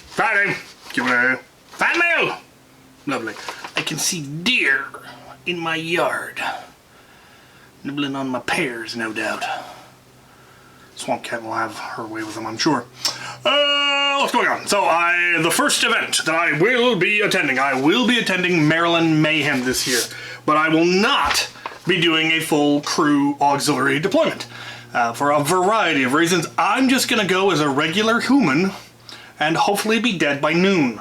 Friday. Fanmail. Lovely. I can see deer in my yard. Nibbling on my pears, no doubt. Swamp Cat will have her way with them, I'm sure. What's going on? So, the first event that I will be attending Maryland Mayhem this year. But I will not be doing a full crew auxiliary deployment. For a variety of reasons. I'm just going to go as a regular human and hopefully be dead by noon.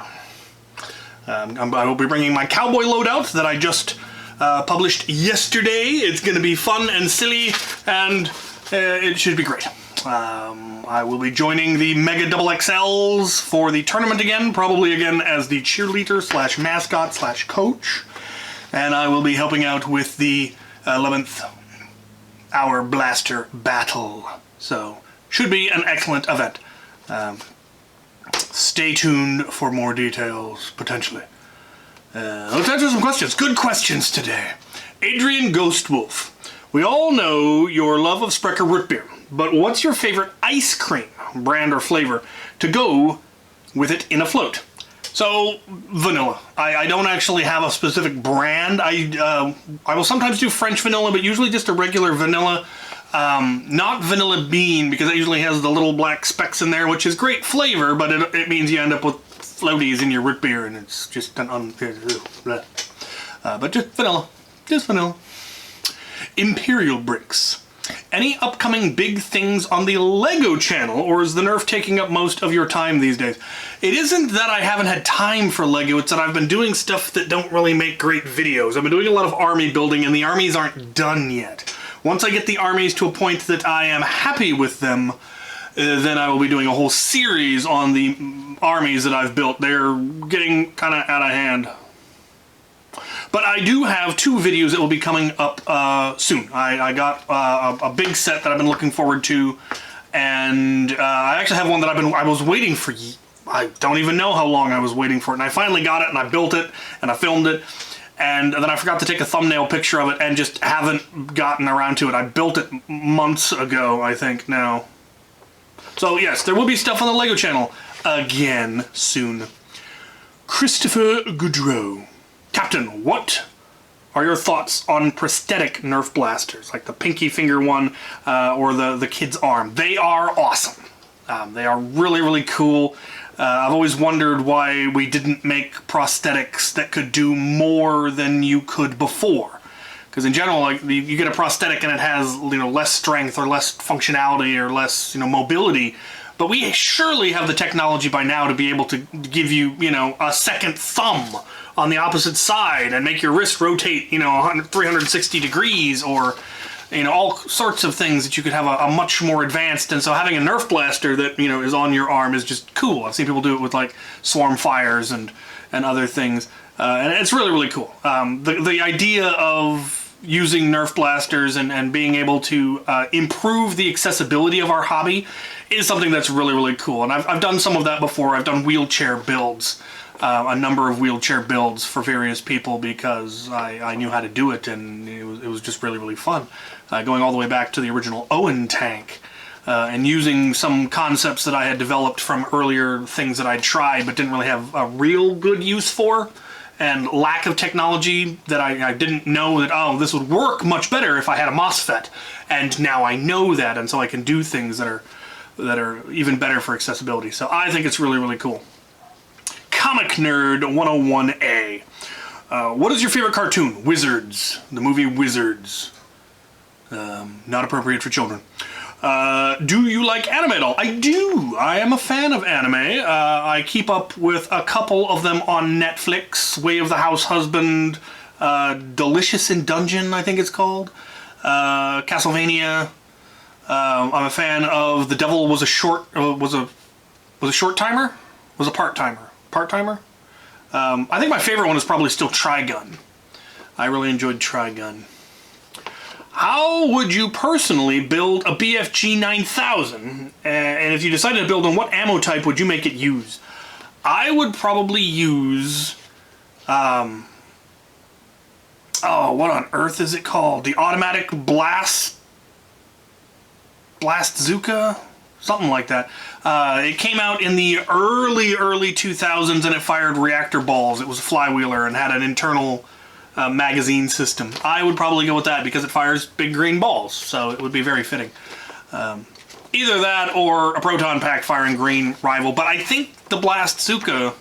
I will be bringing my cowboy loadout that I just published yesterday. It's going to be fun and silly, and it should be great. I will be joining the Mega Double XLs for the tournament again, probably again as the cheerleader slash mascot slash coach. And I will be helping out with the 11th hour blaster battle. So, should be an excellent event. Stay tuned for more details, potentially. Let's answer some questions. Good questions today. Adrian Ghostwolf. We all know your love of Sprecher root beer, but what's your favorite ice cream, brand or flavor, to go with it in a float? So, vanilla. I don't actually have a specific brand. I will sometimes do French vanilla, but usually just a regular vanilla. Not vanilla bean, because it usually has the little black specks in there, which is great flavor, but it means you end up with floaties in your root beer, and it's just an but just vanilla. Just vanilla. Imperial Bricks. Any upcoming big things on the LEGO channel, or is the Nerf taking up most of your time these days? It isn't that I haven't had time for LEGO, it's that I've been doing stuff that don't really make great videos. I've been doing a lot of army building, and the armies aren't done yet. Once I get the armies to a point that I am happy with them, then I will be doing a whole series on the armies that I've built. They're getting kind of out of hand. But I do have 2 videos that will be coming up soon. I got a big set that I've been looking forward to, and I actually have one that I was waiting for. I don't even know how long I was waiting for it, and I finally got it, and I built it, and I filmed it, and then I forgot to take a thumbnail picture of it, and just haven't gotten around to it. I built it months ago, I think, now. So yes, there will be stuff on the LEGO channel again soon. Christopher Goudreau. Captain, what are your thoughts on prosthetic Nerf blasters, like the pinky finger one or the kid's arm? They are awesome. They are really, really cool. I've always wondered why we didn't make prosthetics that could do more than you could before. Because in general, like you get a prosthetic and it has less strength or less functionality or less mobility. But we surely have the technology by now to be able to give you a second thumb on the opposite side and make your wrist rotate 360 degrees, or all sorts of things that you could have a much more advanced. And so having a Nerf blaster that is on your arm is just cool. I've seen people do it with like swarm fires and other things, and it's really, really cool. The idea of using Nerf blasters and being able to improve the accessibility of our hobby is something that's really, really cool. And I've done some of that before. I've done wheelchair builds, a number of wheelchair builds for various people because I knew how to do it, and it was just really, really fun. Going all the way back to the original Owen tank and using some concepts that I had developed from earlier things that I'd tried but didn't really have a real good use for, and lack of technology that I didn't know that, oh, this would work much better if I had a MOSFET. And now I know that, and so I can do things that are even better for accessibility. So I think it's really, really cool. Comic Nerd 101A. What is your favorite cartoon? Wizards. The movie Wizards. Not appropriate for children. Do you like anime at all? I do. I am a fan of anime. I keep up with a couple of them on Netflix. Way of the House Husband, Delicious in Dungeon, I think it's called. Castlevania. I'm a fan of The Devil Was a Short Timer? Was a Part-Timer. Part-Timer? I think my favorite one is probably still Trigun. I really enjoyed Trigun. How would you personally build a BFG 9000? And if you decided to build on, what ammo type would you make it use? I would probably use... oh, what on earth is it called? The automatic Blast Zuka? something like that. It came out in the early 2000s, and it fired reactor balls. It was a flywheeler and had an internal magazine system. I would probably go with that because it fires big green balls, so it would be very fitting. Either that or a proton pack firing green rival, but I think the Blastzuka,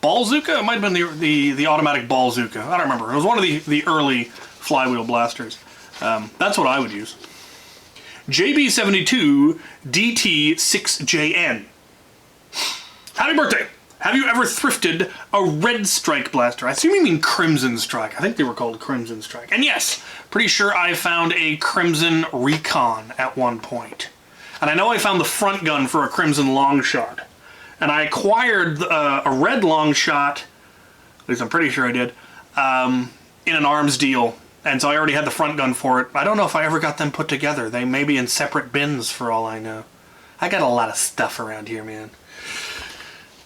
Ballzuka? It might have been the automatic Ballzuka. I don't remember. It was one of the early flywheel blasters. That's what I would use. JB72 DT6JN. Happy birthday! Have you ever thrifted a Red Strike blaster? I assume you mean Crimson Strike. I think they were called Crimson Strike. And yes, pretty sure I found a Crimson Recon at one point. And I know I found the front gun for a Crimson Longshot. And I acquired a red Longshot, at least I'm pretty sure I did, in an arms deal. And so I already had the front gun for it. I don't know if I ever got them put together. They may be in separate bins for all I know. I got a lot of stuff around here, man.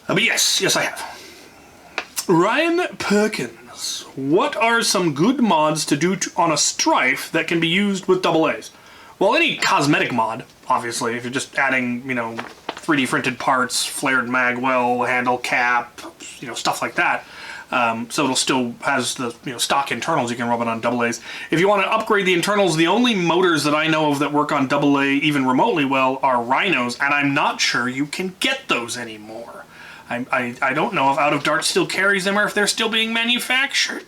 But yes, I have. Ryan Perkins. What are some good mods to do on a Strife that can be used with AA's? Well, any cosmetic mod, obviously, if you're just adding, 3D printed parts, flared magwell, handle cap, stuff like that. So it'll still has the stock internals. You can rub it on AA's. If you want to upgrade the internals, the only motors that I know of that work on AA even remotely well are Rhinos, and I'm not sure you can get those anymore. I don't know if Out of Dart still carries them or if they're still being manufactured.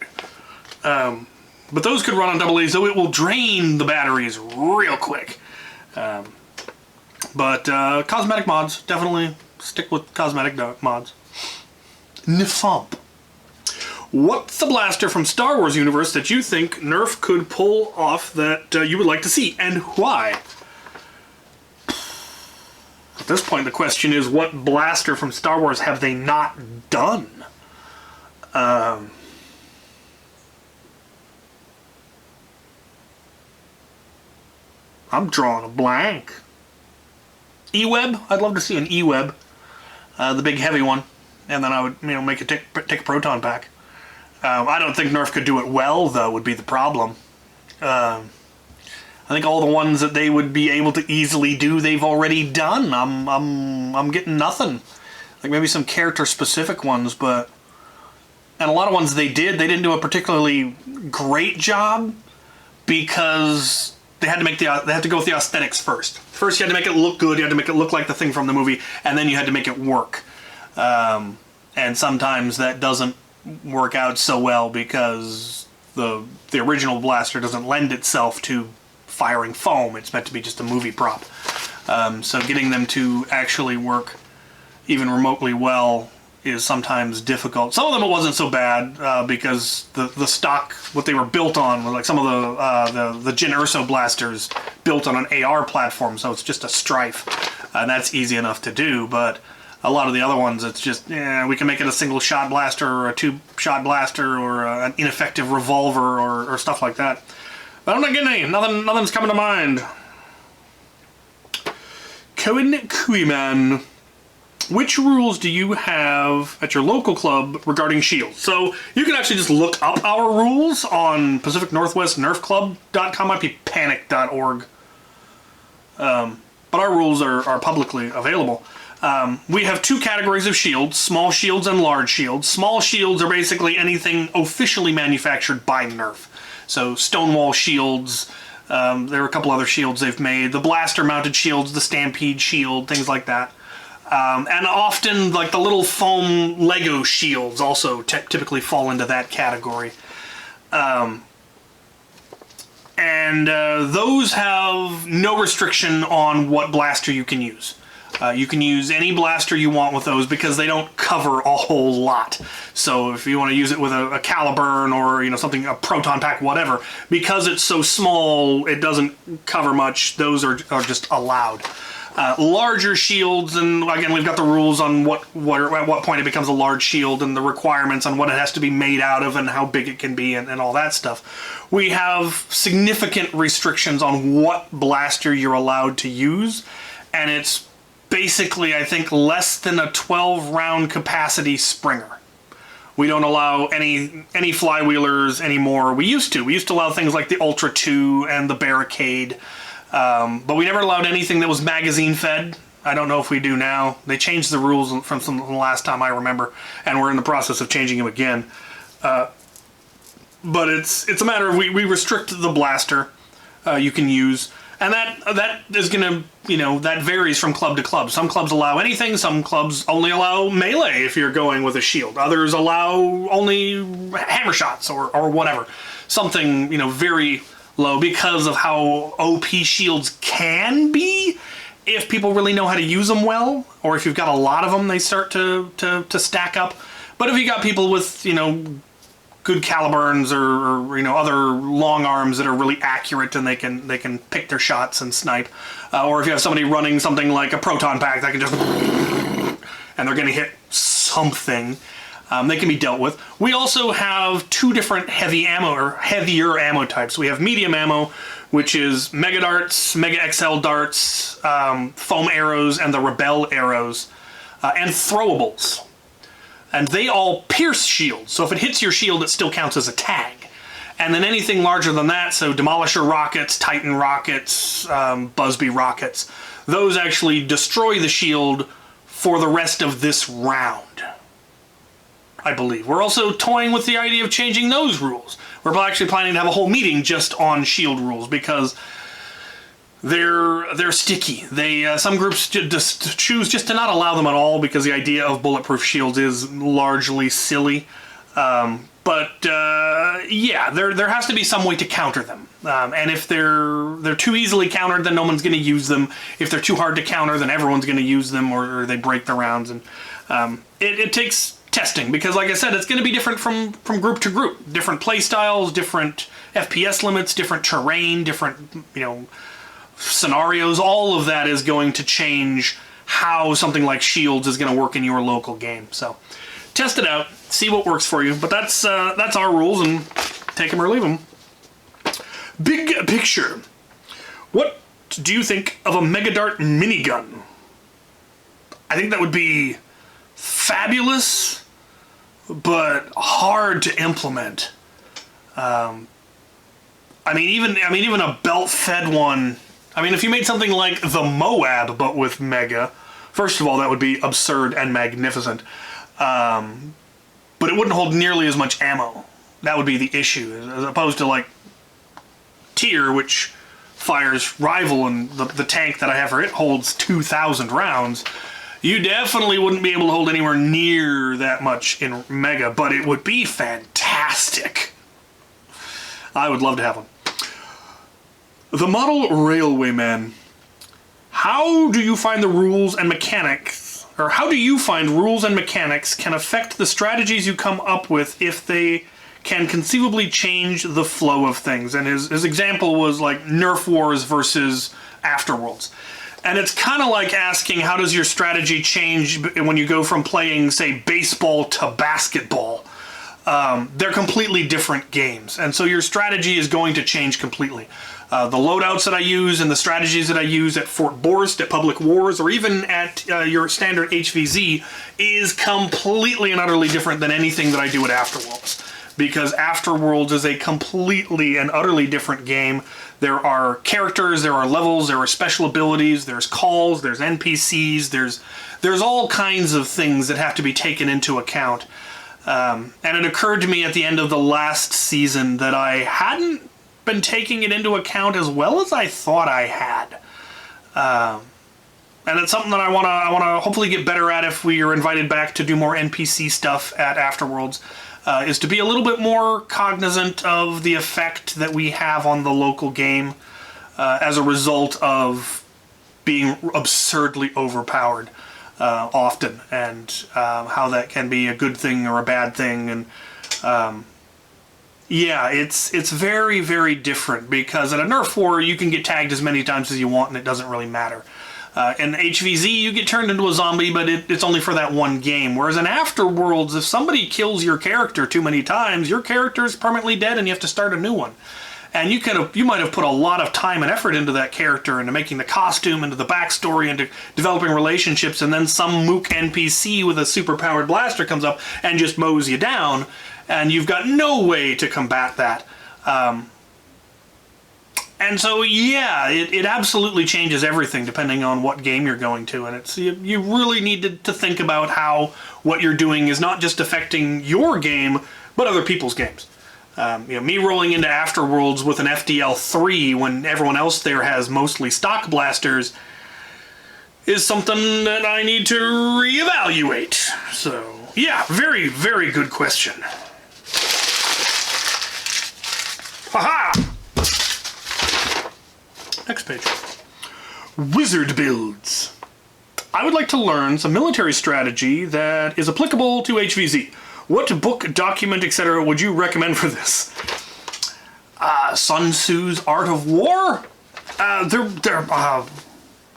But those could run on AA's, though it will drain the batteries real quick. But cosmetic mods, definitely stick with cosmetic mods. Nifump. What's the blaster from Star Wars universe that you think Nerf could pull off that you would like to see, and why? At this point, the question is, what blaster from Star Wars have they not done? I'm drawing a blank. E-Web? I'd love to see an E-Web. The big heavy one. And then I would, make it take a proton pack. I don't think Nerf could do it well, though, would be the problem. I think all the ones that they would be able to easily do, they've already done. I'm getting nothing. Like maybe some character-specific ones, but... And a lot of ones they didn't do a particularly great job because they had to go with the aesthetics first. First you had to make it look good, you had to make it look like the thing from the movie, and then you had to make it work. And sometimes that doesn't work out so well because the original blaster doesn't lend itself to firing foam. It's meant to be just a movie prop. So getting them to actually work even remotely well is sometimes difficult. Some of them it wasn't so bad because the stock, what they were built on, were like some of the Jyn Erso blasters built on an AR platform, so it's just a Strife, and that's easy enough to do. But a lot of the other ones, it's just, we can make it a single shot blaster or a two shot blaster or an ineffective revolver or stuff like that. But I'm not getting any. Nothing's coming to mind. Cohen Kuiman. Which rules do you have at your local club regarding shields? So you can actually just look up our rules on Pacific Northwest NerfClub.com. Might be panic.org. But our rules are publicly available. We have two categories of shields, small shields and large shields. Small shields are basically anything officially manufactured by Nerf. So Stonewall shields, there are a couple other shields they've made. The blaster mounted shields, the Stampede shield, things like that. And often, like the little foam Lego shields also typically fall into that category. Those have no restriction on what blaster you can use. You can use any blaster you want with those because they don't cover a whole lot. So if you want to use it with a Caliburn or something, a proton pack, whatever, because it's so small, it doesn't cover much. Those are just allowed. Larger shields, and again, we've got the rules on at what point it becomes a large shield and the requirements on what it has to be made out of and how big it can be and all that stuff. We have significant restrictions on what blaster you're allowed to use, and it's basically, I think, less than a 12-round capacity Springer. We don't allow any flywheelers anymore. We used to allow things like the Ultra 2 and the Barricade. But we never allowed anything that was magazine fed. I don't know if we do now. They changed the rules from the last time I remember, and we're in the process of changing them again. But it's a matter of we restrict the blaster you can use, and that is gonna, that varies from club to club. Some clubs allow anything. Some clubs only allow melee if you're going with a shield. Others allow only hammer shots or whatever. Something very low because of how OP shields can be. If people really know how to use them well, or if you've got a lot of them, they start to stack up. But if you got people with, good caliburns or other long arms that are really accurate and they can pick their shots and snipe, or if you have somebody running something like a proton pack that can just and they're going to hit something, they can be dealt with. We also have two different heavier ammo types. We have medium ammo, which is Mega Darts, Mega XL Darts, Foam Arrows, and the Rebel Arrows, and Throwables. And they all pierce shields, so if it hits your shield, it still counts as a tag. And then anything larger than that, so Demolisher Rockets, Titan Rockets, Busby Rockets, those actually destroy the shield for the rest of this round, I believe. We're also toying with the idea of changing those rules. We're actually planning to have a whole meeting just on shield rules because they're sticky. Some groups just choose just to not allow them at all because the idea of bulletproof shields is largely silly. But there has to be some way to counter them. And if they're too easily countered, then no one's going to use them. If they're too hard to counter, then everyone's going to use them, or they break the rounds. And it takes testing because, like I said, it's going to be different from group to group. Different play styles, different FPS limits, different terrain, different scenarios. All of that is going to change how something like Shields is going to work in your local game. So test it out, see what works for you. But that's our rules, and take them or leave them. Big picture. What do you think of a Mega Dart minigun? I think that would be fabulous, but hard to implement. I mean, even a belt-fed one. I mean, if you made something like the Moab, but with Mega, first of all, that would be absurd and magnificent. But it wouldn't hold nearly as much ammo. That would be the issue, as opposed to like Tier, which fires Rival, and the tank that I have for it holds 2,000 rounds. You definitely wouldn't be able to hold anywhere near that much in Mega, but it would be fantastic. I would love to have one. The Model Railwayman. How do you find the rules and mechanics, or how do you find rules and mechanics can affect the strategies you come up with if they can conceivably change the flow of things? And his example was like Nerf Wars versus Afterworlds. And it's kind of like asking, how does your strategy change when you go from playing, say, baseball to basketball? They're completely different games, and so your strategy is going to change completely. The loadouts that I use and the strategies that I use at Fort Borst, at Public Wars, or even at your standard HVZ is completely and utterly different than anything that I do at Afterworlds. Because Afterworlds is a completely and utterly different game. There are characters, there are levels, there are special abilities, there's calls, there's NPCs, there's all kinds of things that have to be taken into account. And it occurred to me at the end of the last season that I hadn't been taking it into account as well as I thought I had. And it's something that I want to hopefully get better at if we are invited back to do more NPC stuff at Afterworlds, is to be a little bit more cognizant of the effect that we have on the local game as a result of being absurdly overpowered often, and how that can be a good thing or a bad thing. And yeah, it's very, very different, because at a Nerf war you can get tagged as many times as you want and it doesn't really matter. In HVZ you get turned into a zombie, but it's only for that one game. Whereas in Afterworlds, if somebody kills your character too many times, your character is permanently dead and you have to start a new one. And you might have put a lot of time and effort into that character, into making the costume, into the backstory, into developing relationships, and then some mook NPC with a super-powered blaster comes up and just mows you down, and you've got no way to combat that. And so, yeah, it absolutely changes everything depending on what game you're going to. And it's you really need to think about how what you're doing is not just affecting your game, but other people's games. Me rolling into Afterworlds with an FDL3 when everyone else there has mostly stock blasters is something that I need to reevaluate. So, yeah, very, very good question. Haha! Next page. Wizard builds. I would like to learn some military strategy that is applicable to HVZ. What book, document, etc. would you recommend for this? Sun Tzu's Art of War? The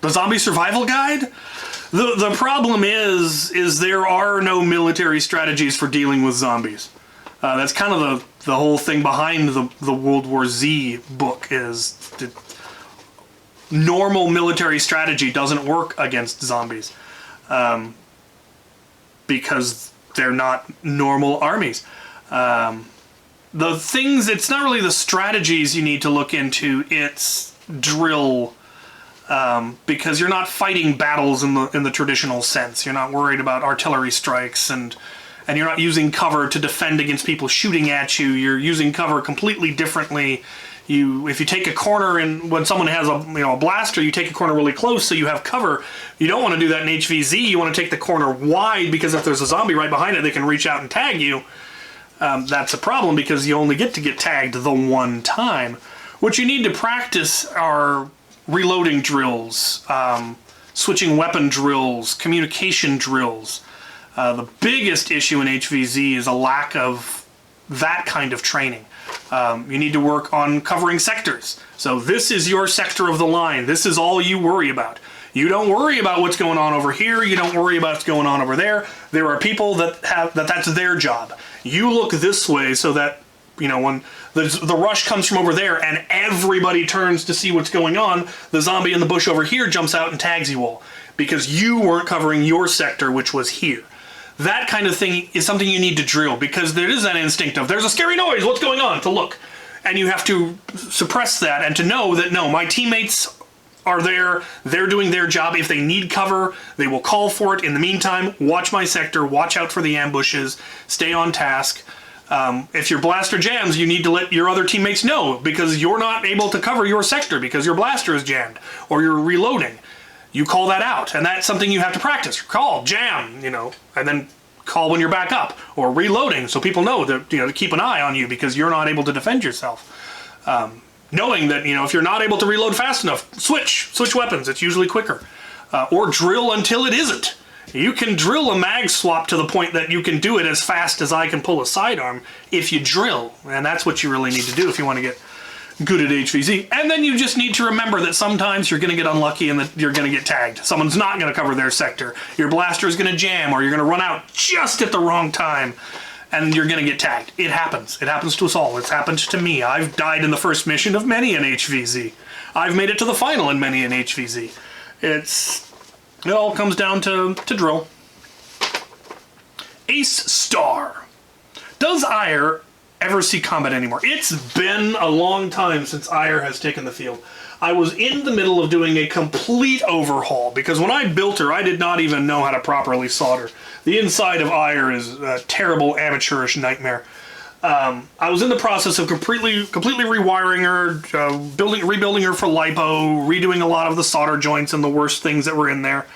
Zombie Survival Guide? The problem is there are no military strategies for dealing with zombies. That's kind of the whole thing behind the World War Z book is that normal military strategy doesn't work against zombies because they're not normal armies. The things, it's not really the strategies you need to look into, it's drill, because you're not fighting battles in the traditional sense. You're not worried about artillery strikes and you're not using cover to defend against people shooting at you. You're using cover completely differently. If you take a corner and when someone has a blaster, you take a corner really close so you have cover. You don't want to do that in HVZ. You want to take the corner wide because if there's a zombie right behind it, they can reach out and tag you. That's a problem because you only get to get tagged the one time. What you need to practice are reloading drills, switching weapon drills, communication drills. The biggest issue in HVZ is a lack of that kind of training. You need to work on covering sectors. So this is your sector of the line. This is all you worry about. You don't worry about what's going on over here. You don't worry about what's going on over there. There are people that's their job. You look this way so that, when the rush comes from over there and everybody turns to see what's going on, the zombie in the bush over here jumps out and tags you all because you weren't covering your sector, which was here. That kind of thing is something you need to drill because there is that instinct of, there's a scary noise, what's going on, to look. And you have to suppress that and to know that, no, my teammates are there, they're doing their job. If they need cover, they will call for it. In the meantime, watch my sector, watch out for the ambushes, stay on task. If your blaster jams, you need to let your other teammates know because you're not able to cover your sector because your blaster is jammed or you're reloading. You call that out, and that's something you have to practice. Call, jam, and then call when you're back up, or reloading, so people know that, to keep an eye on you because you're not able to defend yourself. Knowing that, if you're not able to reload fast enough, switch weapons, it's usually quicker. Or drill until it isn't. You can drill a mag swap to the point that you can do it as fast as I can pull a sidearm if you drill, and that's what you really need to do if you want to get good at HVZ. And then you just need to remember that sometimes you're going to get unlucky and that you're going to get tagged. Someone's not going to cover their sector. Your blaster is going to jam or you're going to run out just at the wrong time and you're going to get tagged. It happens. It happens to us all. It's happened to me. I've died in the first mission of many in HVZ. I've made it to the final in many in HVZ. It all comes down to drill. Ace Star. Does Ire ever see combat anymore? It's been a long time since Ire has taken the field. I was in the middle of doing a complete overhaul because when I built her, I did not even know how to properly solder. The inside of Ire is a terrible amateurish nightmare. I was in the process of completely rewiring her, rebuilding her for lipo, redoing a lot of the solder joints and the worst things that were in there.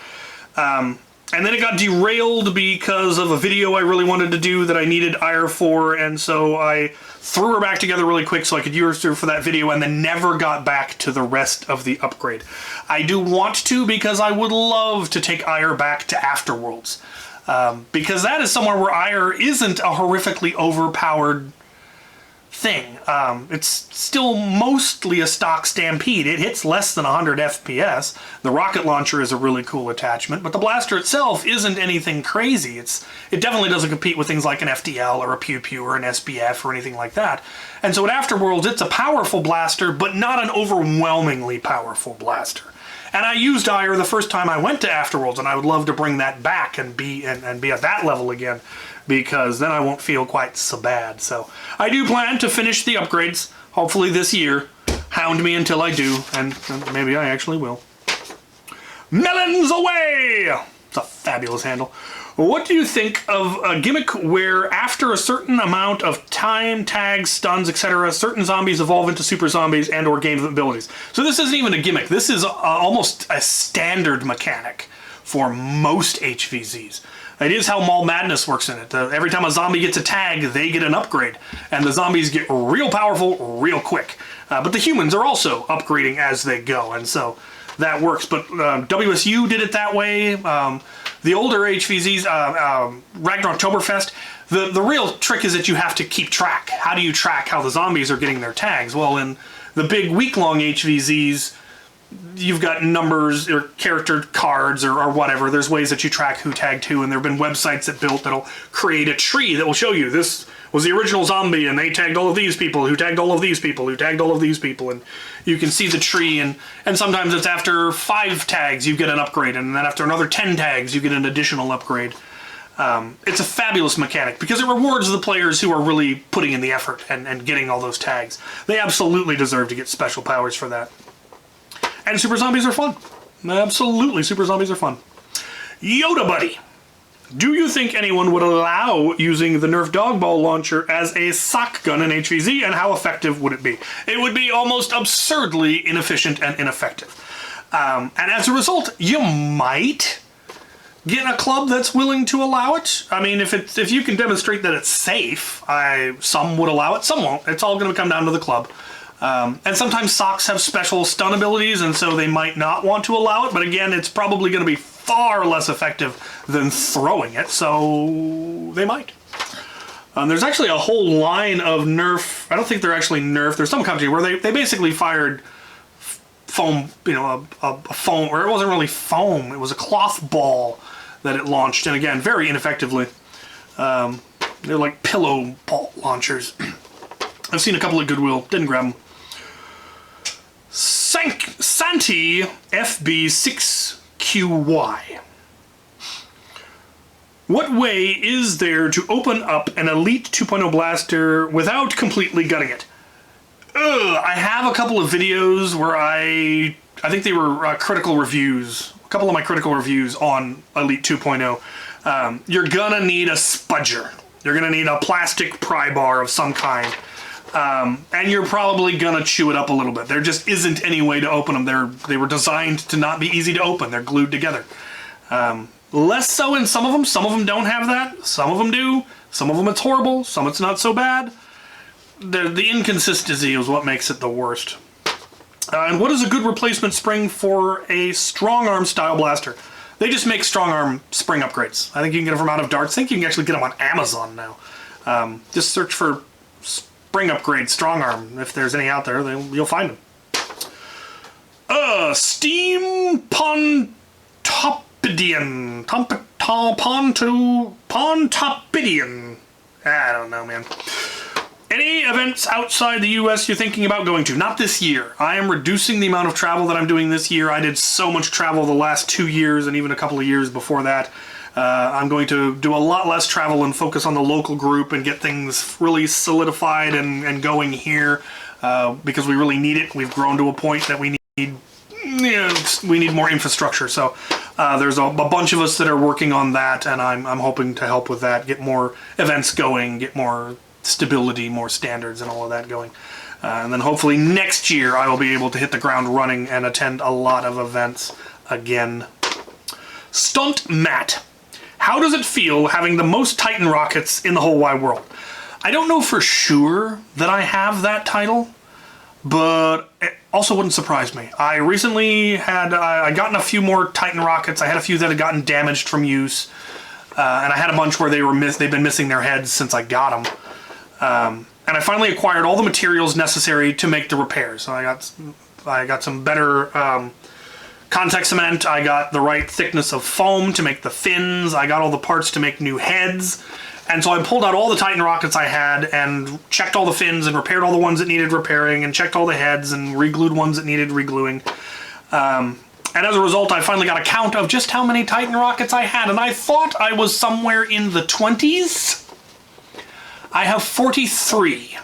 And then it got derailed because of a video I really wanted to do that I needed Ire for, and so I threw her back together really quick so I could use her for that video and then never got back to the rest of the upgrade. I do want to because I would love to take Ire back to Afterworlds. Because that is somewhere where Ire isn't a horrifically overpowered thing. It's still mostly a stock Stampede. It hits less than 100 FPS. The rocket launcher is a really cool attachment, but the blaster itself isn't anything crazy. It definitely doesn't compete with things like an FDL or a Pew Pew or an SBF or anything like that. And so at Afterworlds, it's a powerful blaster, but not an overwhelmingly powerful blaster. And I used Ire the first time I went to Afterworlds, and I would love to bring that back and be at that level again, because then I won't feel quite so bad. So I do plan to finish the upgrades, hopefully this year, Hound me until I do, and maybe I actually will. Melons away! It's a fabulous handle. What do you think of a gimmick where after a certain amount of time, tags, stuns, etc., certain zombies evolve into super zombies and or gain abilities? So this isn't even a gimmick. This is almost a standard mechanic for most HVZs. It is how Mall Madness works in it. Every time a zombie gets a tag, they get an upgrade. And the zombies get real powerful real quick. But the humans are also upgrading as they go. And so that works. But WSU did it that way. The older HVZs, Ragnar Oktoberfest, the real trick is that you have to keep track. How do you track how the zombies are getting their tags? Well, in the big week-long HVZs, you've got numbers or character cards or whatever. There's ways that you track who tagged who, and there have been websites that built that'll create a tree that will show you this was the original zombie and they tagged all of these people who tagged all of these people who tagged all of these people, and you can see the tree, and sometimes it's after 5 tags you get an upgrade, and then after another 10 tags you get an additional upgrade. It's a fabulous mechanic because it rewards the players who are really putting in the effort and getting all those tags. They absolutely deserve to get special powers for that. And super zombies are fun. Absolutely, super zombies are fun. Yoda Buddy. Do you think anyone would allow using the Nerf Dog Ball Launcher as a sock gun in HVZ, and how effective would it be? It would be almost absurdly inefficient and ineffective. And as a result, you might get a club that's willing to allow it. I mean, if you can demonstrate that it's safe, some would allow it, some won't. It's all going to come down to the club. And sometimes socks have special stun abilities, and so they might not want to allow it, but again, it's probably going to be far less effective than throwing it, so they might. There's actually a whole line of Nerf, I don't think they're actually Nerf, there's some company where they basically fired foam, a foam, or it wasn't really foam, it was a cloth ball that it launched, and again, very ineffectively. They're like pillow ball launchers. I've seen a couple at Goodwill, didn't grab them. Santi FB6QY. What way is there to open up an Elite 2.0 blaster without completely gutting it? I have a couple of videos where I think they were critical reviews. A couple of my critical reviews on Elite 2.0. You're gonna need a spudger. You're gonna need a plastic pry bar of some kind. And you're probably gonna chew it up a little bit. There just isn't any way to open them. They were designed to not be easy to open. They're glued together. Less so in some of them don't have that. Some of them do. Some of them it's horrible. Some it's not so bad. The inconsistency is what makes it the worst. And what is a good replacement spring for a strong arm style blaster? They just make strong arm spring upgrades. I think you can get them from Out of Darts. I think you can actually get them on Amazon now. Just search for spring upgrade strong arm. If there's any out there, you'll find them. Steam Pontopidian. Pontopidian. I don't know, man. Any events outside the US you're thinking about going to? Not this year. I am reducing the amount of travel that I'm doing this year. I did so much travel the last 2 years and even a couple of years before that. I'm going to do a lot less travel and focus on the local group and get things really solidified and going here because we really need it. We've grown to a point that we need more infrastructure. So there's a bunch of us that are working on that, and I'm hoping to help with that, get more events going, get more stability, more standards, and all of that going. And then hopefully next year I will be able to hit the ground running and attend a lot of events again. Stunt Matt. How does it feel having the most Titan rockets in the whole wide world? I don't know for sure that I have that title, but it also wouldn't surprise me. I recently had I gotten a few more Titan rockets. I had a few that had gotten damaged from use, and I had a bunch where they've been missing their heads since I got them. And I finally acquired all the materials necessary to make the repairs. So I got some better contact cement. I got the right thickness of foam to make the fins. I got all the parts to make new heads. And so I pulled out all the Titan rockets I had and checked all the fins and repaired all the ones that needed repairing and checked all the heads and re-glued ones that needed re-gluing. And as a result, I finally got a count of just how many Titan rockets I had. And I thought I was somewhere in the 20s. I have 43.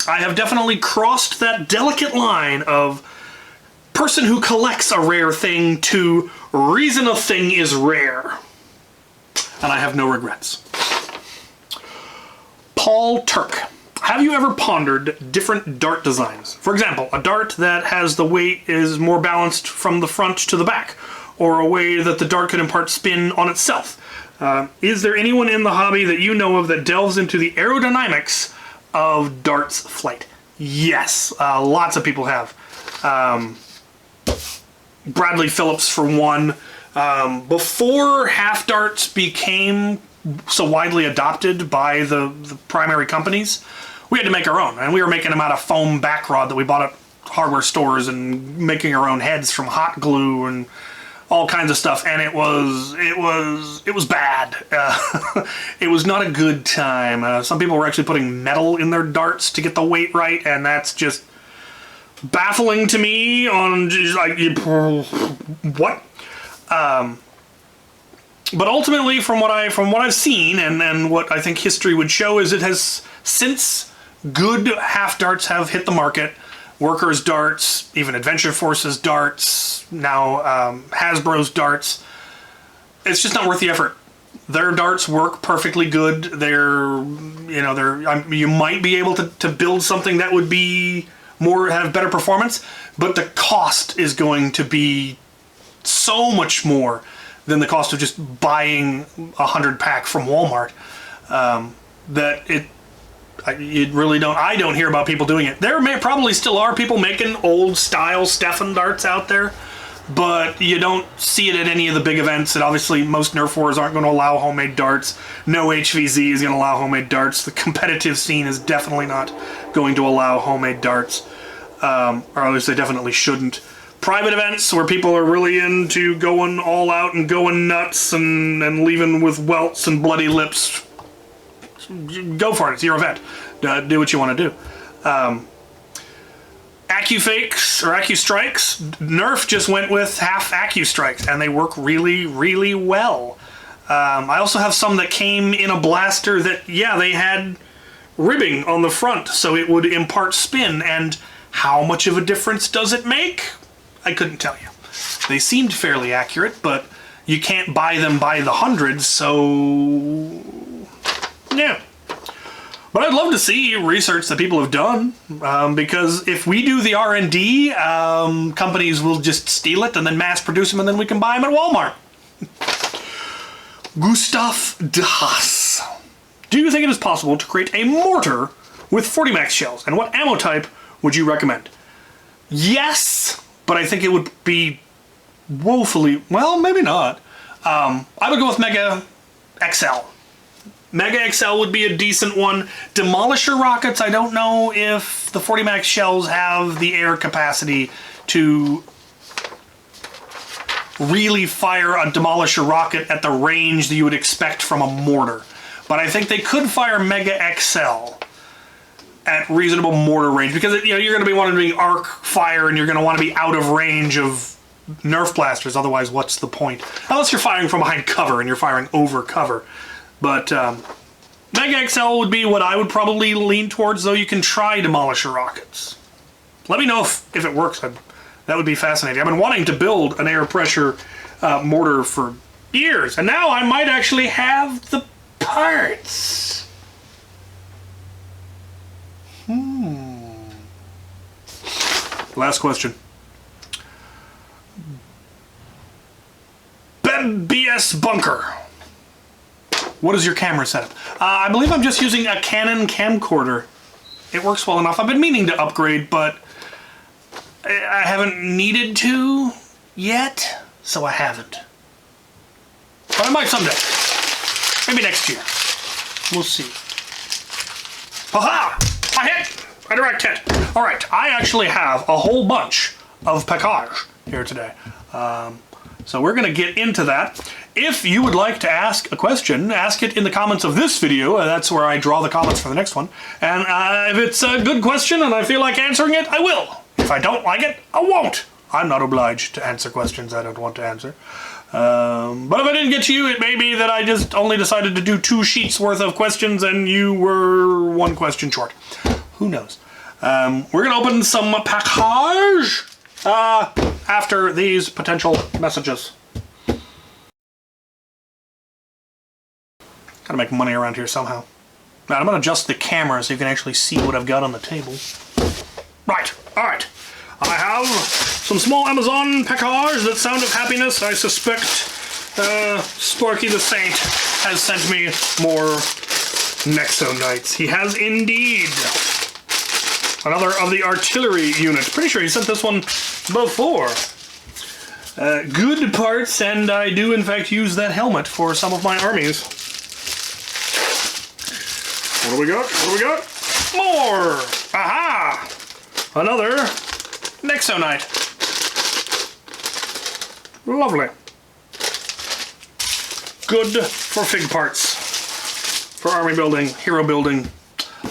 I have definitely crossed that delicate line of person who collects a rare thing to reason a thing is rare. And I have no regrets. Paul Turk. Have you ever pondered different dart designs? For example, a dart that has the weight is more balanced from the front to the back, or a way that the dart could impart spin on itself. Is there anyone in the hobby that you know of that delves into the aerodynamics of darts flight? Yes, lots of people have. Bradley Phillips for one. Before half darts became so widely adopted by the primary companies, we had to make our own, and we were making them out of foam back rod that we bought at hardware stores and making our own heads from hot glue and all kinds of stuff, and it was bad. It was not a good time. Some people were actually putting metal in their darts to get the weight right, and that's just baffling to me. On just like, what? But ultimately, from what I've seen, and what I think history would show, is it has, since good half darts have hit the market, Workers darts, even Adventure Forces darts, now Hasbro's darts, it's just not worth the effort. Their darts work perfectly good. You might be able to build something that would be have better performance, but the cost is going to be so much more than the cost of just buying 100 pack from Walmart, that you really don't. I don't hear about people doing it. There probably still are people making old style Stefan darts out there, but you don't see it at any of the big events. And obviously, most Nerf wars aren't going to allow homemade darts. No HVZ is going to allow homemade darts. The competitive scene is definitely not going to allow homemade darts, or at least they definitely shouldn't. Private events where people are really into going all out and going nuts and leaving with welts and bloody lips, go for it. It's your event. Do what you want to do. AccuFakes or AccuStrikes, Nerf just went with half AccuStrikes, and they work really, really well. I also have some that came in a blaster that, yeah, they had ribbing on the front, so it would impart spin. And how much of a difference does it make? I couldn't tell you. They seemed fairly accurate, but you can't buy them by the hundreds, so yeah. But I'd love to see research that people have done, because if we do the R&D, companies will just steal it and then mass produce them, and then we can buy them at Walmart. Gustav de Haas. Do you think it is possible to create a mortar with 40 max shells, and what ammo type would you recommend? Yes, but I think it would be woefully, well, maybe not. I would go with Mega XL. Mega XL would be a decent one. Demolisher rockets, I don't know if the 40 max shells have the air capacity to really fire a Demolisher rocket at the range that you would expect from a mortar. But I think they could fire Mega XL at reasonable mortar range, because you're going to be wanting to be arc fire, and you're going to want to be out of range of Nerf blasters. Otherwise, what's the point? Unless you're firing from behind cover and you're firing over cover. But Mega XL would be what I would probably lean towards, though you can try Demolisher rockets. Let me know if it works. That would be fascinating. I've been wanting to build an air pressure mortar for years, and now I might actually have the parts. Last question. BS Bunker. What is your camera setup? I believe I'm just using a Canon camcorder. It works well enough. I've been meaning to upgrade, but I haven't needed to yet, so I haven't. But I might someday. Maybe next year. We'll see. Aha! I hit! A direct hit. Alright, I actually have a whole bunch of package here today. So we're going to get into that. If you would like to ask a question, ask it in the comments of this video. That's where I draw the comments for the next one. And if it's a good question and I feel like answering it, I will. If I don't like it, I won't. I'm not obliged to answer questions I don't want to answer. But if I didn't get to you, it may be that I just only decided to do 2 sheets worth of questions and you were 1 question short. Who knows? We're gonna open some package after these potential messages. Gotta make money around here somehow. Now, I'm gonna adjust the camera so you can actually see what I've got on the table. Right, alright. I have some small Amazon package that sound of happiness. I suspect Sporky the Saint has sent me more Nexo Knights. He has indeed. Another of the artillery units. Pretty sure he sent this one before. Good parts, and I do in fact use that helmet for some of my armies. What do we got? What do we got? More! Aha! Another Nexo Knight. Lovely. Good for fig parts. For army building, hero building.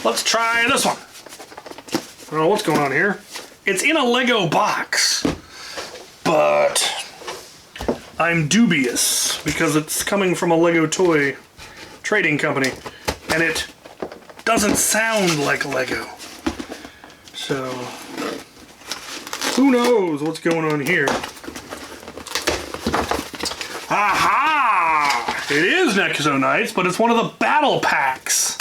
Let's try this one. I don't know what's going on here. It's in a Lego box, but I'm dubious because it's coming from a Lego toy trading company, and it doesn't sound like Lego. So, who knows what's going on here? Aha! It is Nexo Knights, but it's one of the battle packs.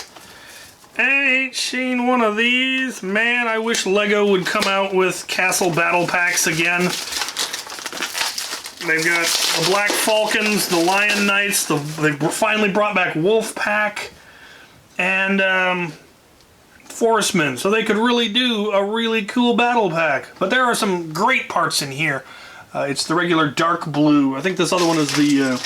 I ain't seen one of these. Man, I wish Lego would come out with castle battle packs again. They've got the Black Falcons, the Lion Knights, they finally brought back Wolf Pack, and Forestmen, so they could really do a really cool battle pack. But there are some great parts in here. It's the regular dark blue. I think this other one is the...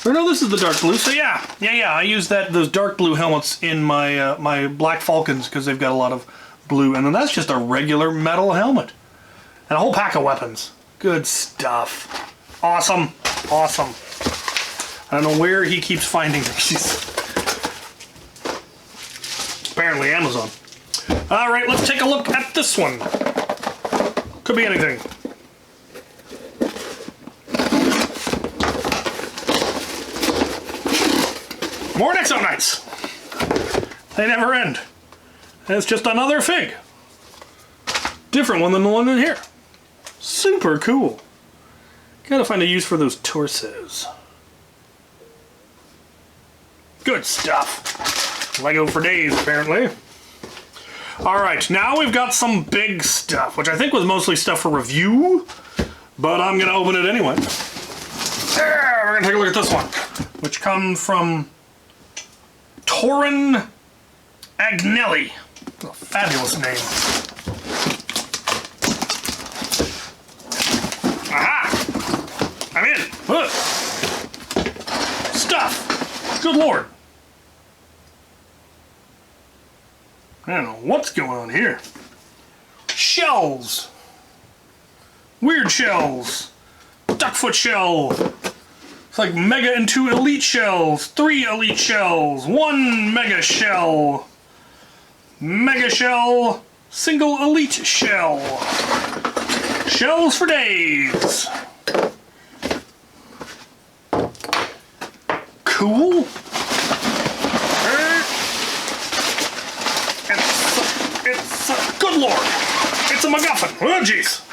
or no, this is the dark blue. So yeah, I use those dark blue helmets in my my Black Falcons because they've got a lot of blue. And then that's just a regular metal helmet. And a whole pack of weapons. Good stuff. Awesome. Awesome. I don't know where he keeps finding these. Apparently Amazon. Alright, let's take a look at this one. Could be anything. More Nexo Knights. They never end. And it's just another fig. Different one than the one in here. Super cool. Gotta find a use for those torsos. Good stuff. Lego for days, apparently. Alright, now we've got some big stuff, which I think was mostly stuff for review, but I'm gonna open it anyway. There, we're gonna take a look at this one, which comes from Torin Agnelli. What a fabulous name. Aha! I'm in. Look. Stuff. Good lord. I don't know what's going on here. Shells. Weird shells. Duckfoot shell. It's like mega and 2 elite shells, 3 elite shells, 1 mega shell, mega shell, single elite shell. Shells for days. Cool. It's good lord. It's a MacGuffin. Oh jeez.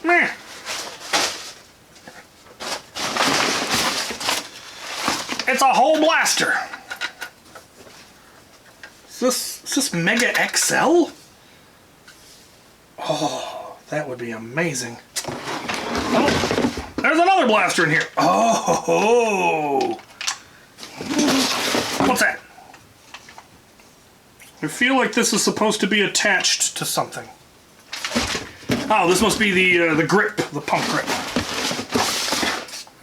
Meh. It's a whole blaster. Is this Mega XL? Oh, that would be amazing. Oh, there's another blaster in here. Oh, what's that? I feel like this is supposed to be attached to something. Oh, this must be the grip, the pump grip.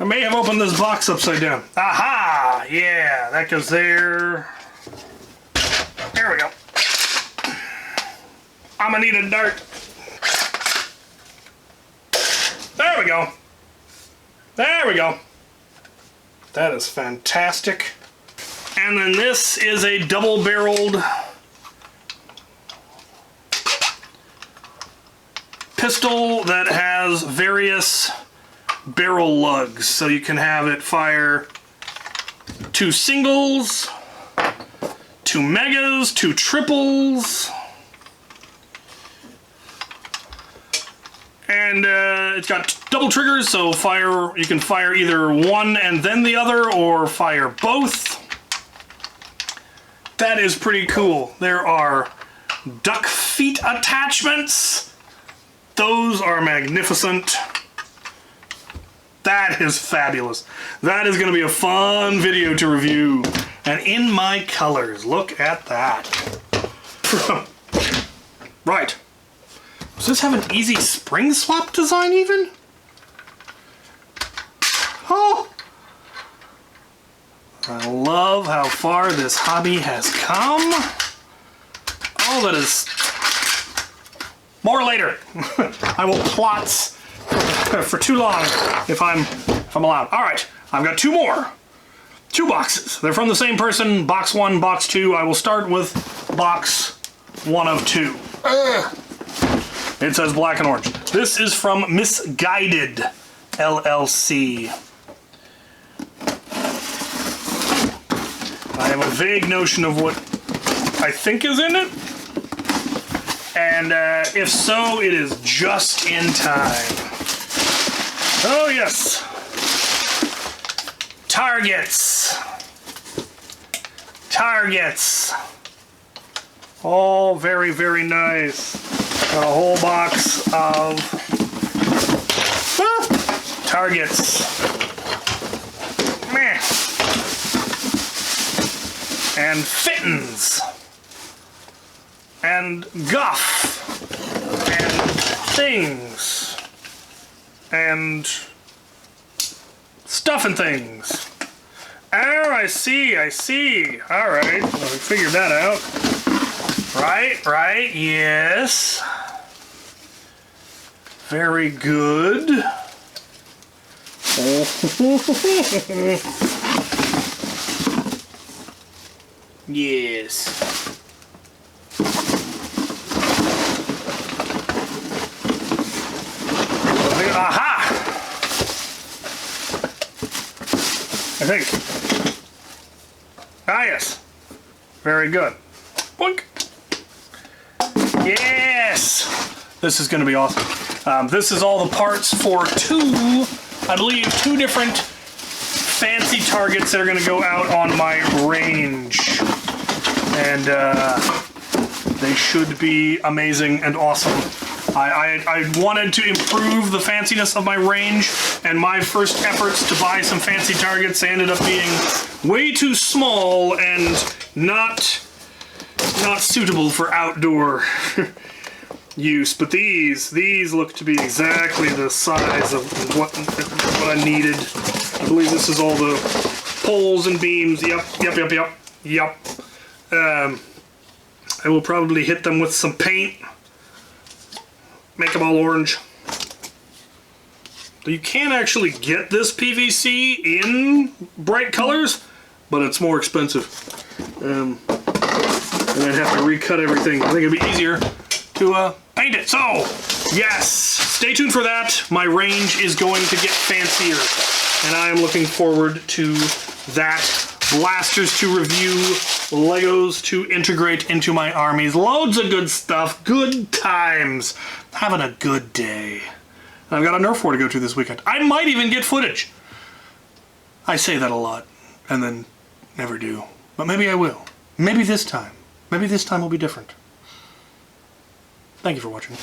I may have opened this box upside down. Aha! Yeah, that goes there. There we go. I'm gonna need a dart. There we go. There we go. That is fantastic. And then this is a double-barreled pistol that has various barrel lugs, so you can have it fire 2 singles, 2 megas, 2 triples. And it's got double triggers, so you can fire either one and then the other, or fire both. That is pretty cool. There are duck feet attachments. Those are magnificent. That is fabulous. That is going to be a fun video to review. And in my colors, look at that. Right. Does this have an easy spring swap design even? Oh! I love how far this hobby has come. Oh, that is... More later. I will plot for too long if I'm allowed. All right, I've got 2 more. 2 boxes. They're from the same person. Box 1, box 2. I will start with box 1 of 2. It says black and orange. This is from Misguided LLC. I have a vague notion of what I think is in it. And if so, it is just in time. Oh yes. Targets. Targets. All very, very nice. Got a whole box of targets. Meh. And fittins. And guff. And things. And stuff and things. Oh, I see. All right, well, we figured that out. Right, yes. Very good. Yes. Aha! I think. Ah, yes. Very good. Boink. Yes! This is going to be awesome. This is all the parts for 2 different fancy targets that are going to go out on my range. And they should be amazing and awesome. I wanted to improve the fanciness of my range, and my first efforts to buy some fancy targets ended up being way too small and not suitable for outdoor use. But these look to be exactly the size of what I needed. I believe this is all the poles and beams. Yep. I will probably hit them with some paint. Make them all orange. You can actually get this PVC in bright colors, but it's more expensive. And I'd have to recut everything. I think it'd be easier to paint it. So, yes, stay tuned for that. My range is going to get fancier, and I am looking forward to that. Blasters to review, Legos to integrate into my armies. Loads of good stuff, good times. Having a good day. And I've got a Nerf war to go to this weekend. I might even get footage. I say that a lot, and then never do. But maybe I will. Maybe this time. Maybe this time will be different. Thank you for watching.